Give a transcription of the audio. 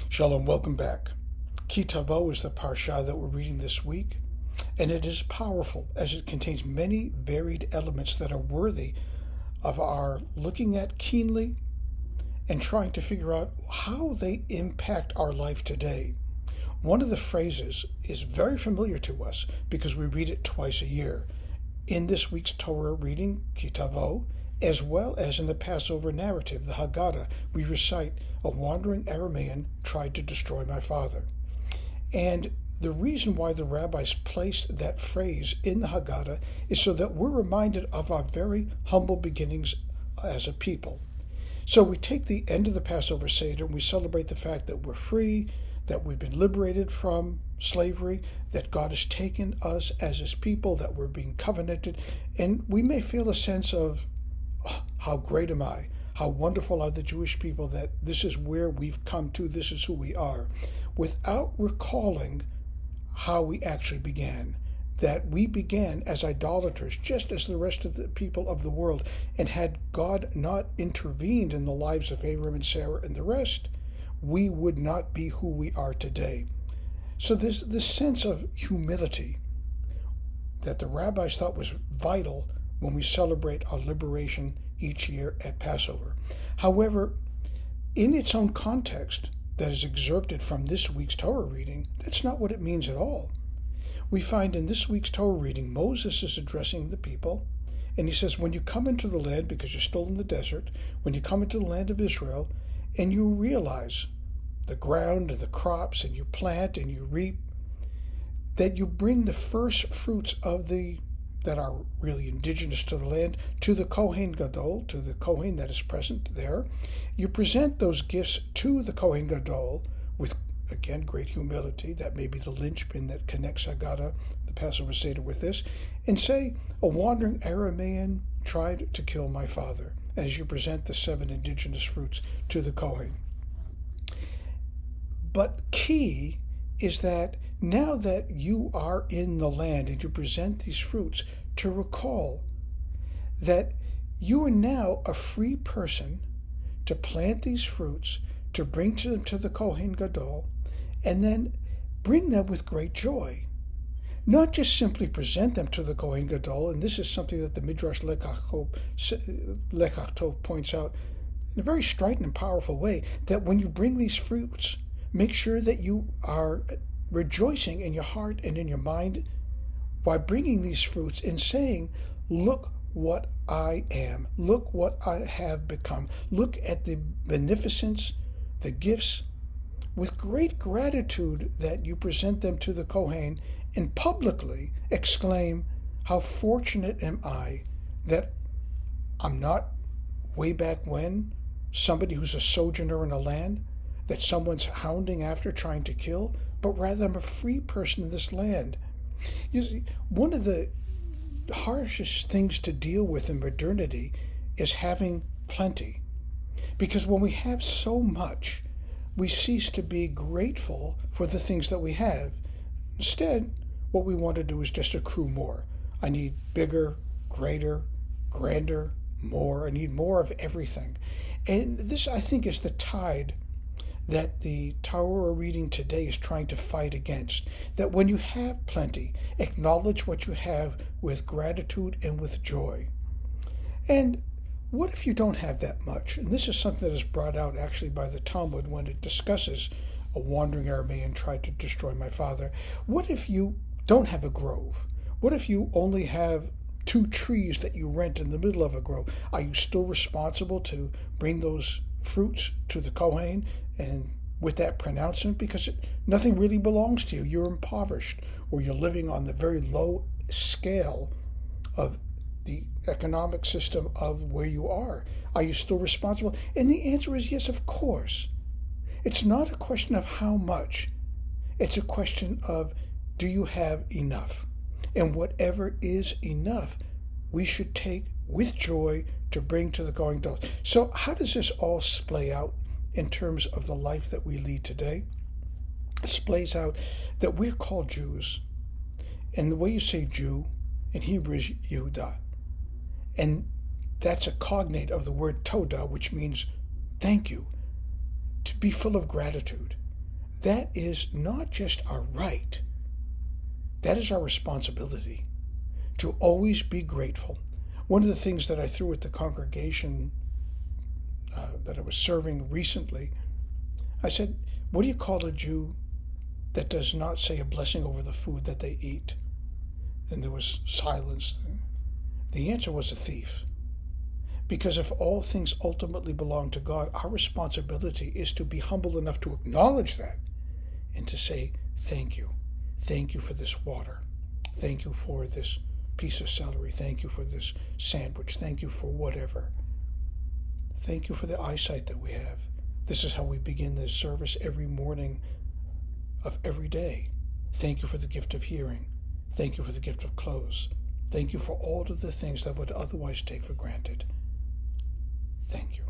Shalom, welcome back. Tavo is the parsha that we're reading this week, and it is powerful as it contains many varied elements that are worthy of our looking at keenly and trying to figure out how they impact our life today. One of the phrases is very familiar to us because we read it twice a year. In this week's Torah reading, Tavo, as well as in the Passover narrative, the Haggadah, we recite, "A wandering Aramean tried to destroy my father." And the reason why the rabbis placed that phrase in the Haggadah is so that we're reminded of our very humble beginnings as a people. So we take the end of the Passover Seder and we celebrate the fact that we're free, that we've been liberated from slavery, that God has taken us as his people, that we're being covenanted, and we may feel a sense of, "Oh, how great am I? How wonderful are the Jewish people that this is where we've come to, this is who we are," without recalling how we actually began. That we began as idolaters, just as the rest of the people of the world, and had God not intervened in the lives of Abraham and Sarah and the rest, we would not be who we are today. So there's this sense of humility that the rabbis thought was vital when we celebrate our liberation each year at Passover. However, in its own context that is excerpted from this week's Torah reading, that's not what it means at all. We find in this week's Torah reading, Moses is addressing the people, and he says, when you come into the land, because you're still in the desert, when you come into the land of Israel, and you realize the ground and the crops, and you plant and you reap, that you bring the first fruits of that are really indigenous to the land, to the Kohen Gadol, to the Kohen that is present there. You present those gifts to the Kohen Gadol with, again, great humility. That may be the linchpin that connects Haggadah, the Passover Seder, with this, and say, "A wandering Aramean tried to kill my father," as you present the 7 indigenous fruits to the Kohen. But key is that now that you are in the land and you present these fruits, to recall that you are now a free person to plant these fruits, to bring them to the Kohen Gadol, and then bring them with great joy. Not just simply present them to the Kohen Gadol, and this is something that the Midrash Lekach Tov points out in a very strident and powerful way, that when you bring these fruits, make sure that you are rejoicing in your heart and in your mind by bringing these fruits and saying, "Look what I am. Look what I have become. Look at the beneficence, the gifts," with great gratitude that you present them to the Kohen and publicly exclaim, "How fortunate am I that I'm not way back when somebody who's a sojourner in a land that someone's hounding after, trying to kill, but rather I'm a free person in this land." You see, one of the harshest things to deal with in modernity is having plenty. Because when we have so much, we cease to be grateful for the things that we have. Instead, what we want to do is just accrue more. I need bigger, greater, grander, more. I need more of everything. And this, I think, is the tide that the Torah reading today is trying to fight against. That when you have plenty, acknowledge what you have with gratitude and with joy. And what if you don't have that much? And this is something that is brought out actually by the Talmud when it discusses a wandering Aramean tried to destroy my father. What if you don't have a grove? What if you only have 2 trees that you rent in the middle of a grove? Are you still responsible to bring those fruits to the Kohen and with that pronouncement? Because nothing really belongs to you. You're impoverished, or you're living on the very low scale of the economic system of where you are. Are you still responsible? And the answer is yes, of course. It's not a question of how much. It's a question of, do you have enough? And whatever is enough, we should take with joy to bring to the Kohen Gadol. So how does this all splay out in terms of the life that we lead today? It splays out that we're called Jews. And the way you say Jew in Hebrew is Yehudah. And that's a cognate of the word Todah, which means thank you. To be full of gratitude. that is not just our right, that is our responsibility to always be grateful. One of the things that I threw at the congregation that I was serving recently, I said, what do you call a Jew that does not say a blessing over the food that they eat? And there was silence. The answer was a thief. Because if all things ultimately belong to God, our responsibility is to be humble enough to acknowledge that and to say, thank you. Thank you for this water. Thank you for this piece of celery. Thank you for this sandwich. Thank you for whatever. Thank you for the eyesight that we have. This is how we begin this service every morning of every day. Thank you for the gift of hearing. Thank you for the gift of clothes. Thank you for all of the things that would otherwise take for granted. Thank you.